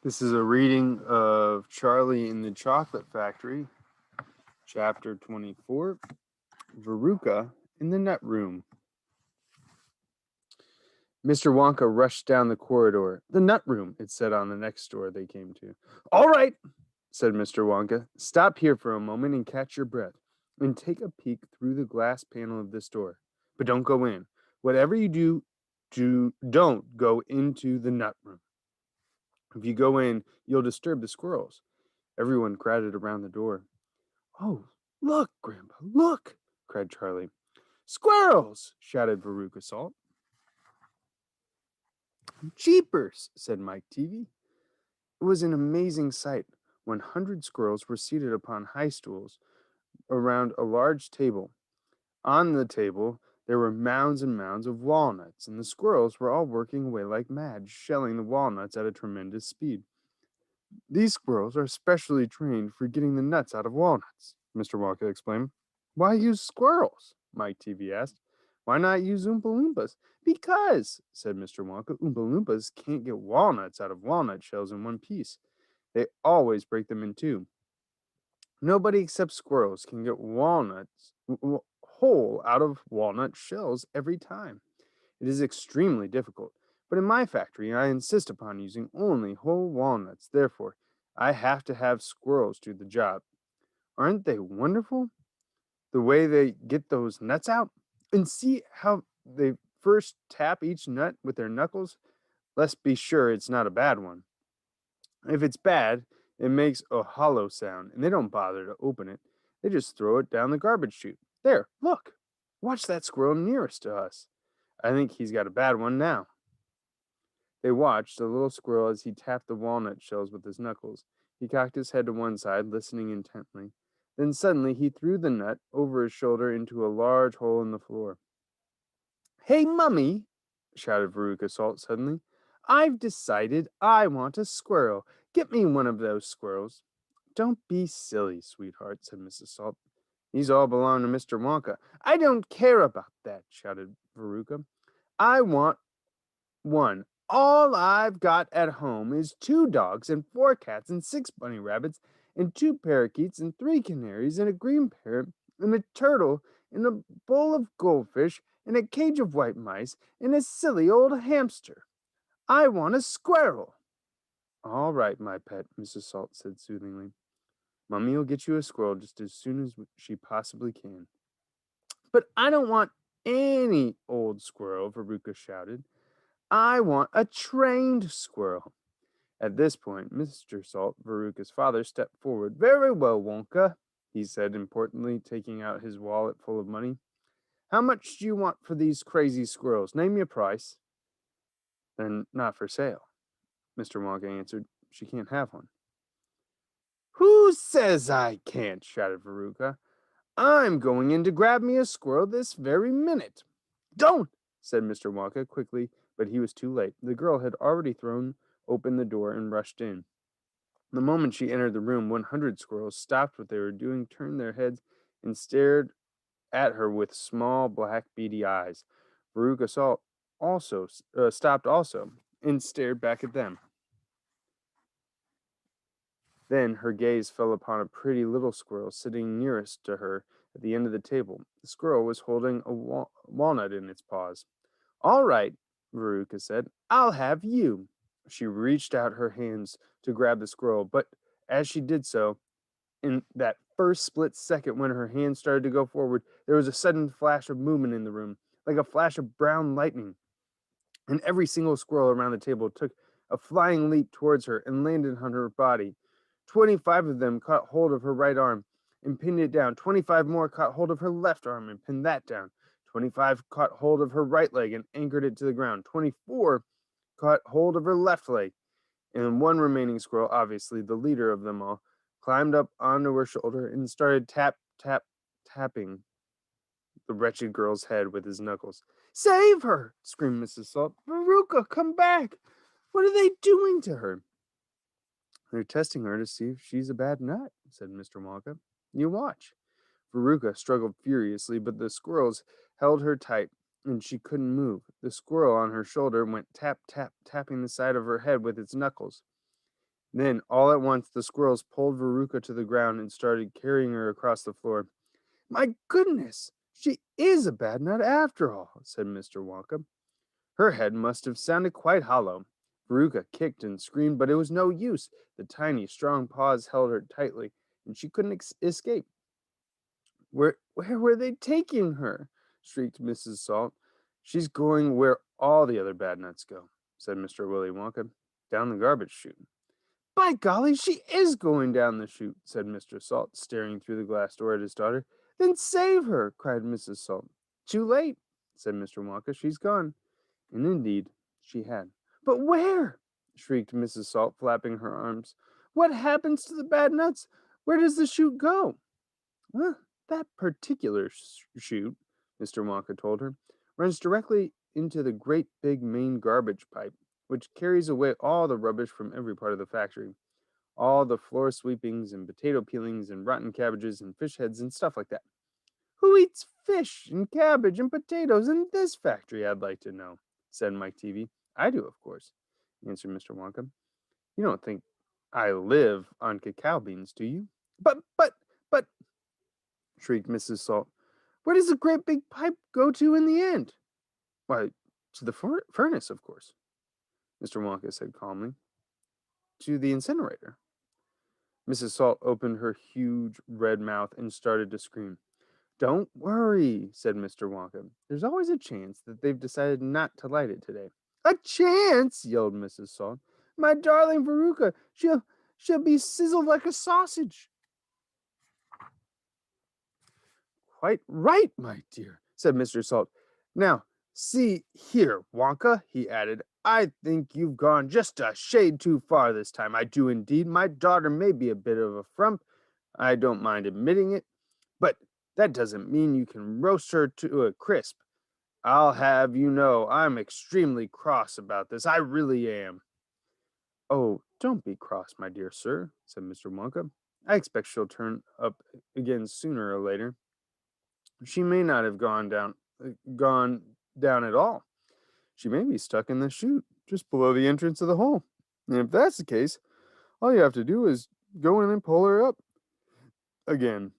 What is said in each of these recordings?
This is a reading of Charlie in the Chocolate Factory, chapter 24, Veruca in the Nut Room. Mr. Wonka rushed down the corridor. The nut room, it said on the next door they came to. All right, said Mr. Wonka. Stop here for a moment and catch your breath, and take a peek through the glass panel of this door. But don't go in. Whatever you don't go into the nut room. If you go in, you'll disturb the squirrels. Everyone crowded around the door. Oh, look, Grandpa, look, cried Charlie. Squirrels, shouted Veruca Salt. Jeepers, said Mike TV. It was an amazing sight. 100 squirrels were seated upon high stools around a large table. On the table, there were mounds and mounds of walnuts, and the squirrels were all working away like mad, shelling the walnuts at a tremendous speed. These squirrels are specially trained for getting the nuts out of walnuts, Mr. Walker explained. Why use squirrels? Mike TV asked. Why not use Oompa Loompas? Because, said Mr. Wonka, Oompa Loompas can't get walnuts out of walnut shells in one piece. They always break them in two. Nobody except squirrels can get walnuts whole out of walnut shells every time. It is extremely difficult. But in my factory, I insist upon using only whole walnuts. Therefore, I have to have squirrels do the job. Aren't they wonderful? The way they get those nuts out? And see how they first tap each nut with their knuckles? Let's be sure it's not a bad one. If it's bad, it makes a hollow sound, and they don't bother to open it. They just throw it down the garbage chute. There, look. Watch that squirrel nearest to us. I think he's got a bad one now. They watched the little squirrel as he tapped the walnut shells with his knuckles. He cocked his head to one side, listening intently. Then suddenly he threw the nut over his shoulder into a large hole in the floor. Hey, Mummy, shouted Veruca Salt suddenly. I've decided I want a squirrel. Get me one of those squirrels. Don't be silly, sweetheart, said Mrs. Salt. These all belong to Mr. Wonka. I don't care about that, shouted Veruca. I want one. All I've got at home is 2 dogs and 4 cats and 6 bunny rabbits and 2 parakeets and 3 canaries and a green parrot and a turtle and a bowl of goldfish and a cage of white mice and a silly old hamster. I want a squirrel. All right, my pet, Mrs. Salt said soothingly. Mummy will get you a squirrel just as soon as she possibly can. But I don't want any old squirrel, Veruca shouted. I want a trained squirrel. At this point, Mr. Salt, Veruca's father, stepped forward. Very well, Wonka, he said importantly, taking out his wallet full of money. How much do you want for these crazy squirrels? Name your price. They're not for sale, Mr. Wonka answered. She can't have one. Who says I can't? Shouted Veruca. I'm going in to grab me a squirrel this very minute. Don't, said Mr. Wonka quickly, but he was too late. The girl had already thrown open the door and rushed in. The moment she entered the room, 100 squirrels stopped what they were doing, turned their heads, and stared at her with small, black, beady eyes. Veruca Salt also stopped also and stared back at them. Then her gaze fell upon a pretty little squirrel sitting nearest to her at the end of the table. The squirrel was holding a walnut in its paws. All right, Veruca said, I'll have you. She reached out her hands to grab the squirrel, but as she did so, in that first split second when her hand started to go forward, there was a sudden flash of movement in the room, like a flash of brown lightning. And every single squirrel around the table took a flying leap towards her and landed on her body. 25 of them caught hold of her right arm and pinned it down. 25 more caught hold of her left arm and pinned that down. 25 caught hold of her right leg and anchored it to the ground. 24 caught hold of her left leg. And one remaining squirrel, obviously the leader of them all, climbed up onto her shoulder and started tapping the wretched girl's head with his knuckles. Save her! Screamed Mrs. Salt. Veruca, come back! What are they doing to her? They're testing her to see if she's a bad nut, said Mr. Wonka. You watch. Veruca struggled furiously, but the squirrels held her tight, and she couldn't move. The squirrel on her shoulder went tap, tap, tapping the side of her head with its knuckles. Then, all at once, the squirrels pulled Veruca to the ground and started carrying her across the floor. My goodness, she is a bad nut after all, said Mr. Wonka. Her head must have sounded quite hollow. Veruca kicked and screamed, but it was no use. The tiny, strong paws held her tightly, and she couldn't escape. Where were they taking her? Shrieked Mrs. Salt. She's going where all the other bad nuts go, said Mr. Willy Wonka. Down the garbage chute. By golly, she is going down the chute, said Mr. Salt, staring through the glass door at his daughter. Then save her, cried Mrs. Salt. Too late, said Mr. Wonka. She's gone. And indeed, she had. But where? Shrieked Mrs. Salt, flapping her arms. What happens to the bad nuts? Where does the chute go? Well, that particular chute, Mr. Wonka told her, runs directly into the great big main garbage pipe, which carries away all the rubbish from every part of the factory. All the floor sweepings and potato peelings and rotten cabbages and fish heads and stuff like that. Who eats fish and cabbage and potatoes in this factory, I'd like to know, said Mike TV. I do, of course, answered Mr. Wonka. You don't think I live on cacao beans, do you? But, shrieked Mrs. Salt, where does the great big pipe go to in the end? Why, to the furnace, of course, Mr. Wonka said calmly. To the incinerator. Mrs. Salt opened her huge red mouth and started to scream. Don't worry, said Mr. Wonka. There's always a chance that they've decided not to light it today. A chance, yelled Mrs. Salt. My darling Veruca, she'll be sizzled like a sausage. Quite right, my dear, said Mr. Salt. Now, see here, Wonka, he added, I think you've gone just a shade too far this time. I do indeed. My daughter may be a bit of a frump. I don't mind admitting it. But that doesn't mean you can roast her to a crisp. I'll have you know I'm extremely cross about this. I really am. Oh, don't be cross, my dear sir, said Mr. Wonka. I expect she'll turn up again sooner or later. She may not have gone down at all. She may be stuck in the chute just below the entrance of the hole. And if that's the case, all you have to do is go in and pull her up again.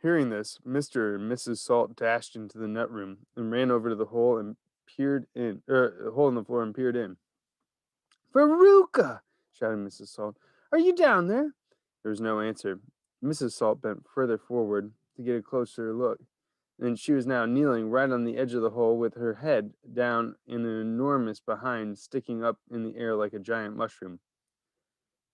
Hearing this, Mr. and Mrs. Salt dashed into the nut room and ran over to the hole and peered in, hole in the floor and peered in. Veruca! Shouted Mrs. Salt. Are you down there? There was no answer. Mrs. Salt bent further forward to get a closer look, and she was now kneeling right on the edge of the hole with her head down and an enormous behind sticking up in the air like a giant mushroom.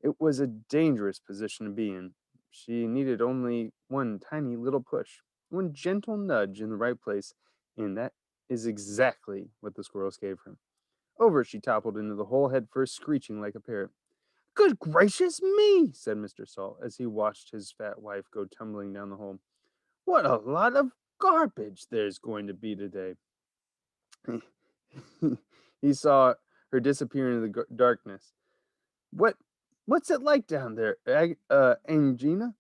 It was a dangerous position to be in. She needed only one tiny little push, one gentle nudge in the right place, and that is exactly what the squirrels gave her. Over she toppled into the hole head first, screeching like a parrot. Good gracious me, said Mr. Salt as he watched his fat wife go tumbling down the hole. What a lot of garbage there's going to be today. He saw her disappear into the darkness. What's it like down there, Angina?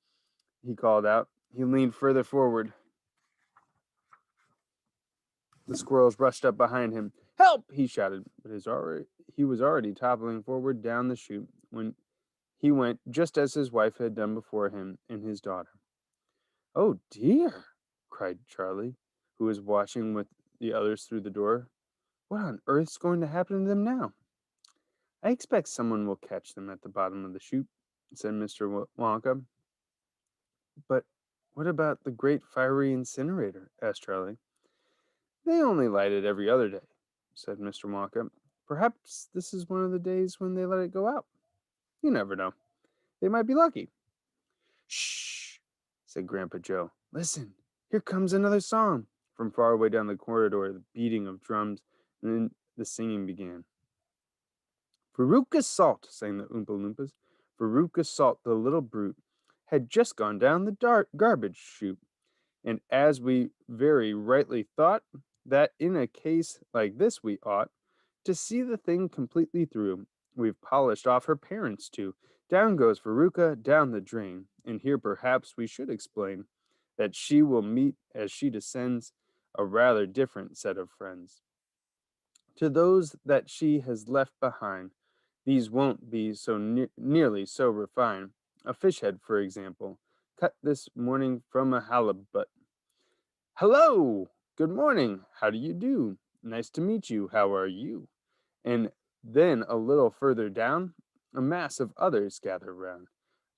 He called out. He leaned further forward. The squirrels rushed up behind him. Help! He shouted, but he was already toppling forward down the chute when he went just as his wife had done before him and his daughter. Oh dear, cried Charlie, who was watching with the others through the door. What on earth's going to happen to them now? I expect someone will catch them at the bottom of the chute, said Mr. Wonka. But what about the great fiery incinerator? Asked Charlie. They only light it every other day, said Mr. Wonka. Perhaps this is one of the days when they let it go out. You never know. They might be lucky. Shh, said Grandpa Joe. Listen, here comes another song. From far away down the corridor, the beating of drums, and then the singing began. Veruca Salt, sang the Oompa Loompas. Veruca Salt, the little brute, had just gone down the garbage chute. And as we very rightly thought, that in a case like this we ought to see the thing completely through. We've polished off her parents too. Down goes Veruca, down the drain. And here perhaps we should explain that she will meet as she descends a rather different set of friends. To those that she has left behind, These won't be so nearly so refined. A fish head, for example, cut this morning from a halibut. Hello! Good morning. How do you do? Nice to meet you. How are you? And then a little further down, a mass of others gather round.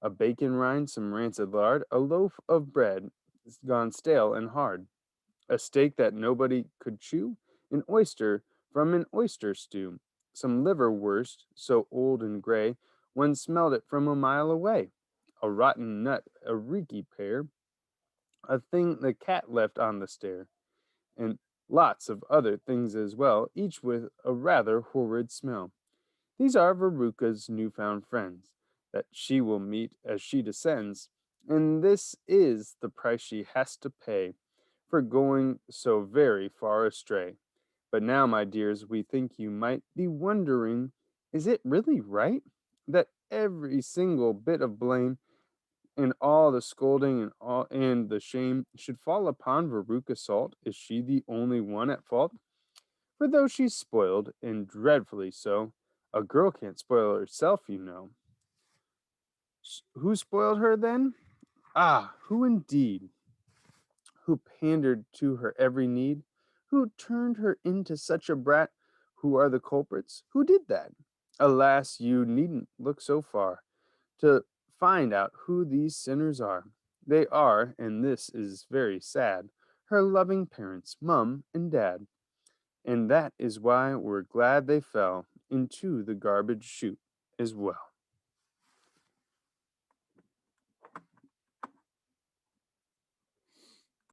A bacon rind, some rancid lard, a loaf of bread gone stale and hard, a steak that nobody could chew, an oyster from an oyster stew, some liverwurst so old and gray one smelled it from a mile away, a rotten nut, a reeky pear, a thing the cat left on the stair, and lots of other things as well, each with a rather horrid smell. These are Veruca's newfound friends that she will meet as she descends, and this is the price she has to pay for going so very far astray. But now, my dears, we think you might be wondering, is it really right that every single bit of blame and all the scolding and the shame should fall upon Veruca Salt? Is she the only one at fault? For though she's spoiled, and dreadfully so, a girl can't spoil herself, you know. Who spoiled her then? Ah, who indeed? Who pandered to her every need? Who turned her into such a brat? Who are the culprits? Who did that? Alas, you needn't look so far to find out who these sinners are. They are, and this is very sad, her loving parents, Mum and Dad. And that is why we're glad they fell into the garbage chute as well.